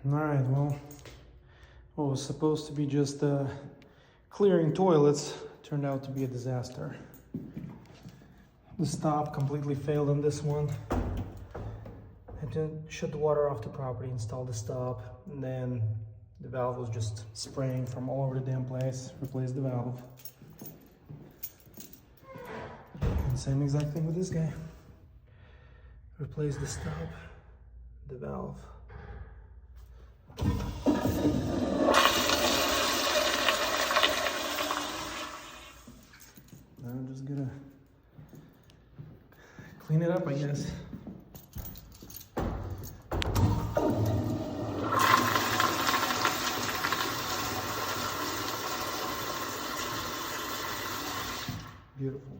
Alright, well, what was supposed to be just clearing toilets turned out to be a disaster. The stop completely failed on this one. I had to shut the water off the property, install the stop, and then the valve was just spraying from all over the damn place. Replaced the valve. And same exact thing with this guy. Replace the stop, the valve. Now I'm just gonna clean it up, I guess. Beautiful.